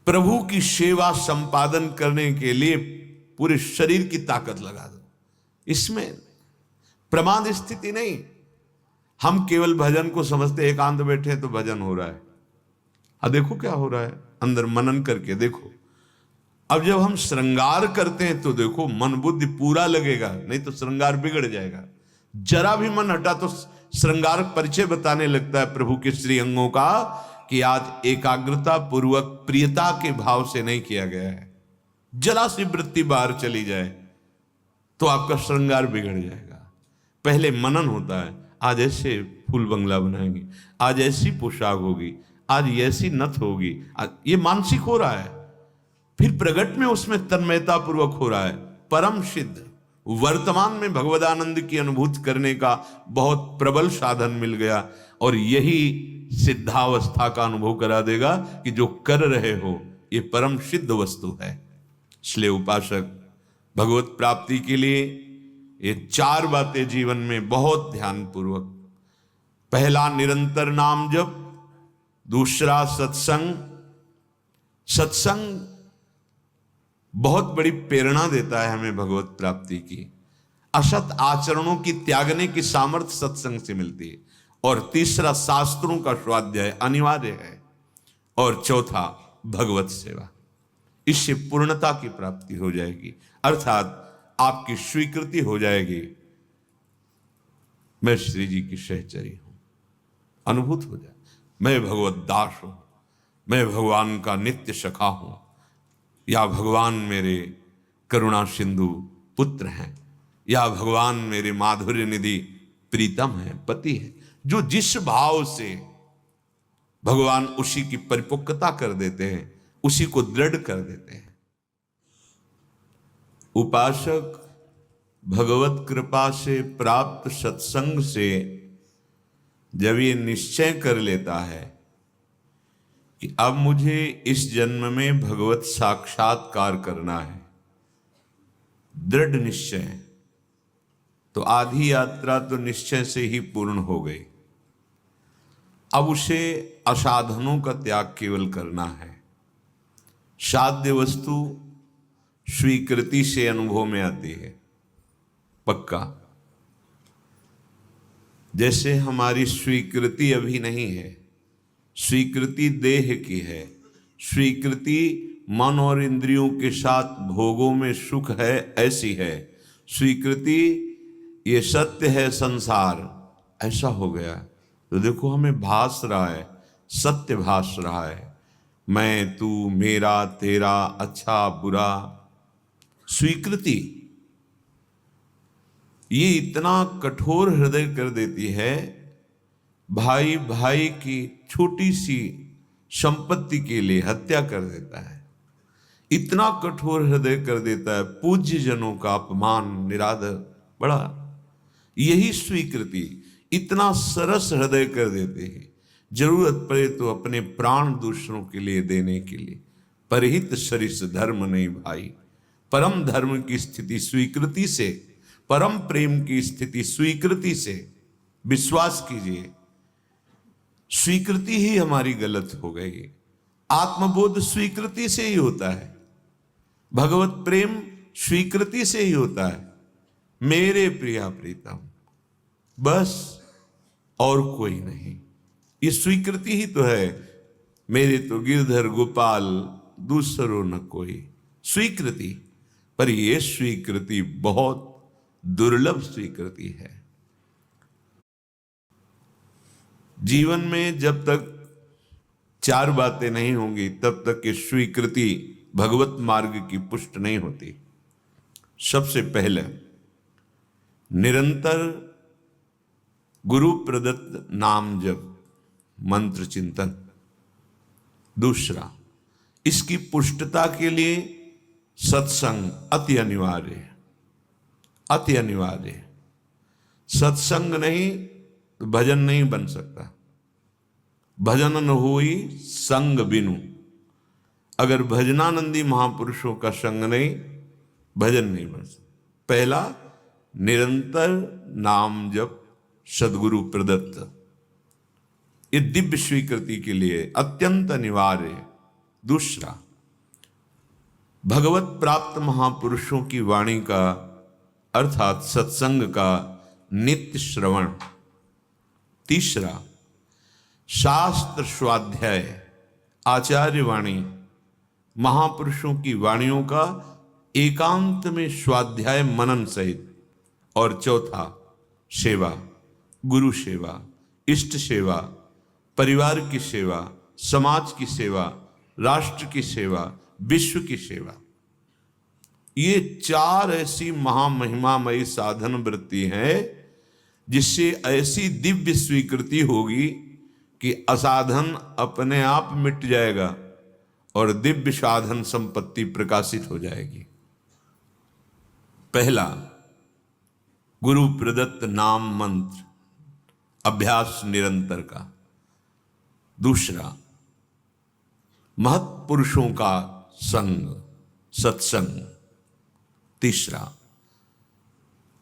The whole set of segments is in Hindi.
प्रभु की सेवा संपादन करने के लिए पूरे शरीर की ताकत लगा दो। इसमें प्रमाद स्थिति नहीं। हम केवल भजन को समझते, एकांत बैठे तो भजन हो रहा है। अब देखो क्या हो रहा है, अंदर मनन करके देखो। अब जब हम श्रृंगार करते हैं तो देखो मन बुद्धि पूरा लगेगा, नहीं तो श्रृंगार बिगड़ जाएगा। जरा भी मन हटा तो श्रृंगार परिचय बताने लगता है प्रभु के श्री अंगों का कि आज एकाग्रता पूर्वक प्रियता के भाव से नहीं किया गया है। जरा सी वृत्ति बाहर चली जाए तो आपका श्रृंगार बिगड़ जाएगा। पहले मनन होता है, आज ऐसे फूल बंगला बनाएंगे, आज ऐसी पोशाक होगी, आज ऐसी नथ होगी, ये मानसिक हो रहा है। फिर प्रगट में उसमें तन्मयता पूर्वक हो रहा है। परम सिद्ध वर्तमान में भगवदानंद की अनुभूति करने का बहुत प्रबल साधन मिल गया, और यही सिद्धावस्था का अनुभव करा देगा कि जो कर रहे हो ये परम सिद्ध वस्तु है। इसलिए उपासक भगवत प्राप्ति के लिए ये 4 बातें जीवन में बहुत ध्यान पूर्वक, पहला निरंतर नाम जप, दूसरा सत्संग। सत्संग बहुत बड़ी प्रेरणा देता है हमें भगवत प्राप्ति की। असत आचरणों की त्यागने की सामर्थ्य सत्संग से मिलती है। और तीसरा शास्त्रों का स्वाध्याय अनिवार्य है। और चौथा भगवत सेवा। इससे पूर्णता की प्राप्ति हो जाएगी, अर्थात आपकी स्वीकृति हो जाएगी, मैं श्री जी की सहचरी हूं, अनुभूत हो जाए, मैं भगवत दास हूं, मैं भगवान का नित्य सखा हूं, या भगवान मेरे करुणा सिंधु पुत्र हैं, या भगवान मेरे माधुर्य निधि प्रीतम है, पति है। जो जिस भाव से भगवान उसी की परिपक्वता कर देते हैं, उसी को दृढ़ कर देते हैं। उपासक भगवत कृपा से प्राप्त सत्संग से जब ये निश्चय कर लेता है कि अब मुझे इस जन्म में भगवत साक्षात्कार करना है, दृढ़ निश्चय, तो आधी यात्रा तो निश्चय से ही पूर्ण हो गई। अब उसे असाधनों का त्याग केवल करना है। साध्य वस्तु स्वीकृति से अनुभव में आती है, पक्का। जैसे हमारी स्वीकृति अभी नहीं है, स्वीकृति देह की है, स्वीकृति मन और इंद्रियों के साथ भोगों में सुख है, ऐसी है। स्वीकृति ये सत्य है, संसार ऐसा हो गया। तो देखो हमें भास रहा है, सत्य भास रहा है, मैं तू मेरा तेरा अच्छा बुरा। स्वीकृति ये इतना कठोर हृदय कर देती है, भाई भाई की छोटी सी संपत्ति के लिए हत्या कर देता है, इतना कठोर हृदय कर देता है, पूज्य जनों का अपमान निरादर बड़ा। यही स्वीकृति इतना सरस हृदय कर देते हैं, जरूरत पड़े तो अपने प्राण दूसरों के लिए देने के लिए। परहित सरिस धर्म नहीं भाई। परम धर्म की स्थिति स्वीकृति से, परम प्रेम की स्थिति स्वीकृति से। विश्वास कीजिए, स्वीकृति ही हमारी गलत हो गई। आत्मबोध स्वीकृति से ही होता है, भगवत प्रेम स्वीकृति से ही होता है। मेरे प्रिया प्रीतम, बस और कोई नहीं। ये स्वीकृति ही तो है, मेरे तो गिरधर गोपाल दूसरो न कोई। स्वीकृति, पर यह स्वीकृति बहुत दुर्लभ स्वीकृति है। जीवन में जब तक 4 बातें नहीं होंगी तब तक ये स्वीकृति भगवत मार्ग की पुष्ट नहीं होती। सबसे पहले निरंतर गुरु प्रदत्त नाम जप, मंत्र चिंतन। दूसरा, इसकी पुष्टता के लिए सत्संग अति अनिवार्य है, अति अनिवार्य है। सत्संग नहीं तो भजन नहीं बन सकता। भजन न होई संग बिनु। अगर भजनानंदी महापुरुषों का संग नहीं, भजन नहीं बन सकता। पहला, निरंतर नाम जप सदगुरु प्रदत्त, ये दिव्य स्वीकृति के लिए अत्यंत अनिवार्य है। दूसरा, भगवत प्राप्त महापुरुषों की वाणी का अर्थात सत्संग का नित्य श्रवण। तीसरा, शास्त्र स्वाध्याय, आचार्य वाणी, महापुरुषों की वाणियों का एकांत में स्वाध्याय मनन सहित। और चौथा, सेवा, गुरु सेवा, इष्ट सेवा, परिवार की सेवा, समाज की सेवा, राष्ट्र की सेवा, विश्व की सेवा। ये चार ऐसी महामहिमामयी साधन वृत्ति है जिससे ऐसी दिव्य स्वीकृति होगी कि असाधन अपने आप मिट जाएगा और दिव्य साधन संपत्ति प्रकाशित हो जाएगी। पहला, गुरु प्रदत्त नाम मंत्र, अभ्यास निरंतर का। दूसरा, महत्पुरुषों का संग, सत्संग। तीसरा,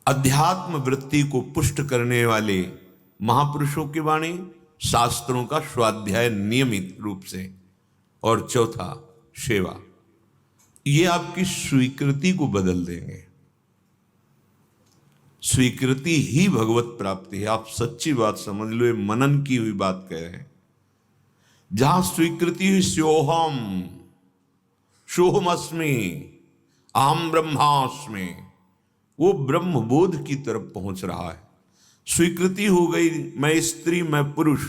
अध्यात्म वृत्ति को पुष्ट करने वाले महापुरुषों की वाणी, शास्त्रों का स्वाध्याय नियमित रूप से। और चौथा, सेवा। ये आपकी स्वीकृति को बदल देंगे। स्वीकृति ही भगवत प्राप्ति है। आप सच्ची बात समझ लो, ये मनन की हुई बात कह रहे हैं। जहां स्वीकृति हुई स्योहम, सोहमस्मि, अहम ब्रह्मास्मि, वो ब्रह्मबोध की तरफ पहुंच रहा है। स्वीकृति हो गई, मैं स्त्री, मैं पुरुष,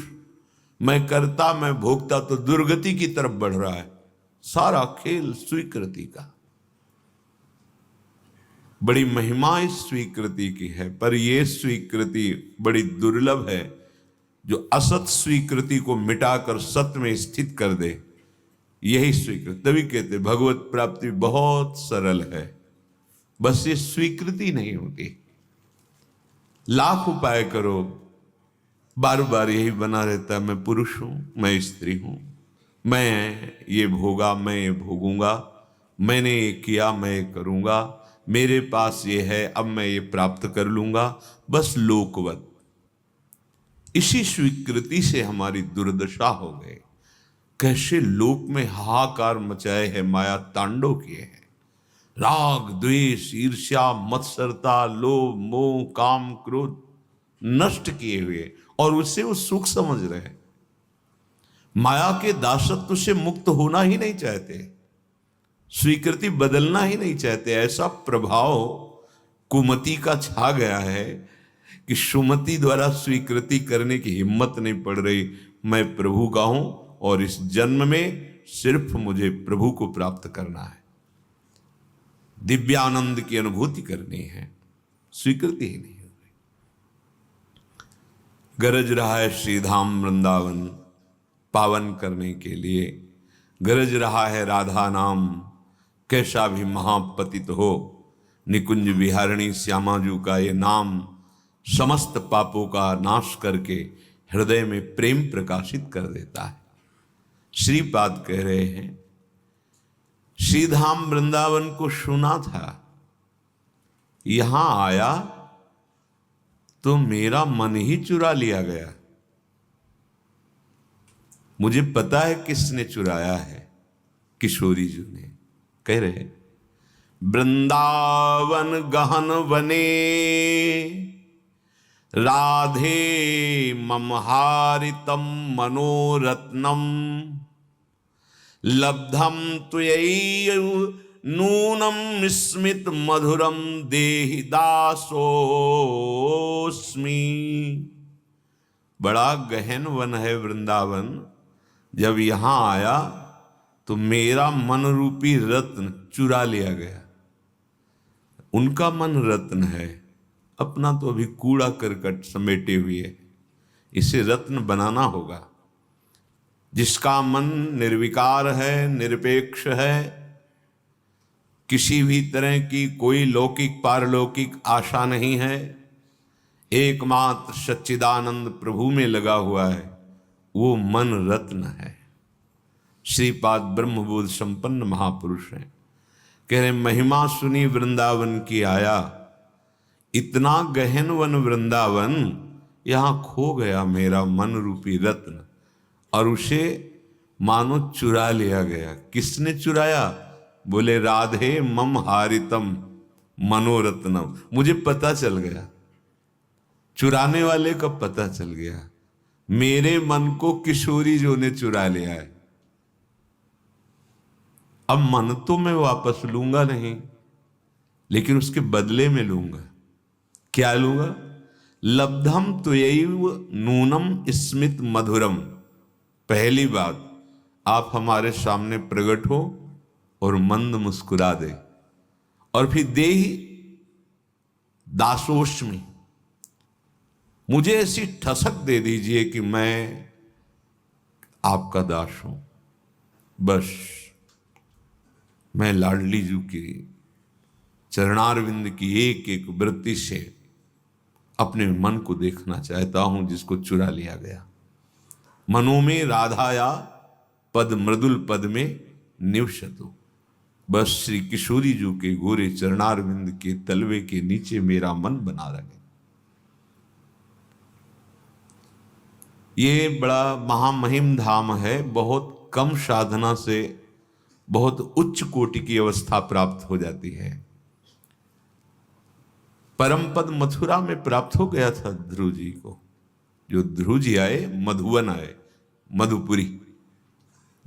मैं कर्ता, मैं भोक्ता, तो दुर्गति की तरफ बढ़ रहा है। सारा खेल स्वीकृति का। बड़ी महिमा इस स्वीकृति की है, पर यह स्वीकृति बड़ी दुर्लभ है जो असत स्वीकृति को मिटाकर सत्य में स्थित कर दे। यही स्वीकृति, तभी कहते भगवत प्राप्ति बहुत सरल है, बस ये स्वीकृति नहीं होती। लाख उपाय करो, बार बार यही बना रहता है, मैं पुरुष हूं, मैं स्त्री हूं, मैं ये भोगा, मैं ये भोगूंगा, मैंने ये किया, मैं ये करूंगा, मेरे पास ये है, अब मैं ये प्राप्त कर लूंगा, बस लोकवत। इसी स्वीकृति से हमारी दुर्दशा हो गई। कैसे लोक में हाहाकार मचाए है, माया तांडव किए हैं। राग, द्वेष, ईर्ष्या, मत्सरता, लोभ, मोह, काम, क्रोध नष्ट किए हुए, और उससे वो सुख समझ रहे हैं। माया के दासत्व से मुक्त होना ही नहीं चाहते, स्वीकृति बदलना ही नहीं चाहते। ऐसा प्रभाव कुमति का छा गया है कि सुमति द्वारा स्वीकृति करने की हिम्मत नहीं पड़ रही। मैं प्रभु का हूं और इस जन्म में सिर्फ मुझे प्रभु को प्राप्त करना है, दिव्यानंद की अनुभूति करनी है, स्वीकृति ही नहीं हो रही। गरज रहा है श्रीधाम वृंदावन पावन करने के लिए, गरज रहा है राधा नाम, कैसा भी महापतित हो। निकुंज विहारिणी श्यामाजू का ये नाम समस्त पापों का नाश करके हृदय में प्रेम प्रकाशित कर देता है। श्रीपाद कह रहे हैं, श्रीधाम वृंदावन को सुना था, यहां आया तो मेरा मन ही चुरा लिया गया। मुझे पता है किसने चुराया है, किशोरी जी ने। कह रहे, वृंदावन गहन वने राधे ममहारितम मनोरत्नम लब्धम त्वयैव नूनम स्मित मधुरम देहि दासोस्मि। बड़ा गहन वन है वृंदावन, जब यहां आया तो मेरा मन रूपी रत्न चुरा लिया गया। उनका मन रत्न है, अपना तो अभी कूड़ा करकट समेटे हुए है, इसे रत्न बनाना होगा। जिसका मन निर्विकार है, निरपेक्ष है, किसी भी तरह की कोई लौकिक पारलौकिक आशा नहीं है, एकमात्र सच्चिदानंद प्रभु में लगा हुआ है, वो मन रत्न है। श्रीपाद ब्रह्मबोध संपन्न महापुरुष हैं। कह रहे, महिमा सुनी वृंदावन की आया, इतना गहन वन वृंदावन, यहां खो गया मेरा मन रूपी रत्न, और उसे मानो चुरा लिया गया। किसने चुराया? बोले राधे मम हारितम मनोरत्नम, मुझे पता चल गया, चुराने वाले का पता चल गया, मेरे मन को किशोरी जो ने चुरा लिया है। अब मन तो मैं वापस लूंगा नहीं, लेकिन उसके बदले में लूंगा। क्या लूंगा? लब्धम त्वयैव नूनम स्मित मधुरम। पहली बात, आप हमारे सामने प्रकट हो और मंद मुस्कुरा दे, और फिर देहि दासोष्मी, मुझे ऐसी ठसक दे दीजिए कि मैं आपका दास हूं। बस मैं लाडली जी की चरणारविंद की एक एक वृत्ति से अपने मन को देखना चाहता हूं, जिसको चुरा लिया गया। मनो में राधाया पद मृदुल पद में निवसतु। बस श्री किशोरी जी के गोरे चरणारविंद के तलवे के नीचे मेरा मन बना रहे। ये बड़ा महामहिम धाम है। बहुत कम साधना से बहुत उच्च कोटि की अवस्था प्राप्त हो जाती है। परम पद मथुरा में प्राप्त हो गया था ध्रुव जी को। जो ध्रुव जी आए, मधुवन आए, मधुपुरी,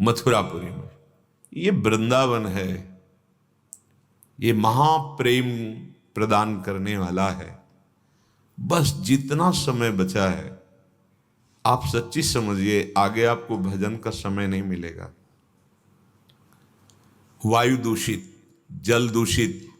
मथुरापुरी में। ये वृंदावन है, ये महाप्रेम प्रदान करने वाला है। बस जितना समय बचा है, आप सच्ची समझिए, आगे आपको भजन का समय नहीं मिलेगा। वायु दूषित, जल दूषित,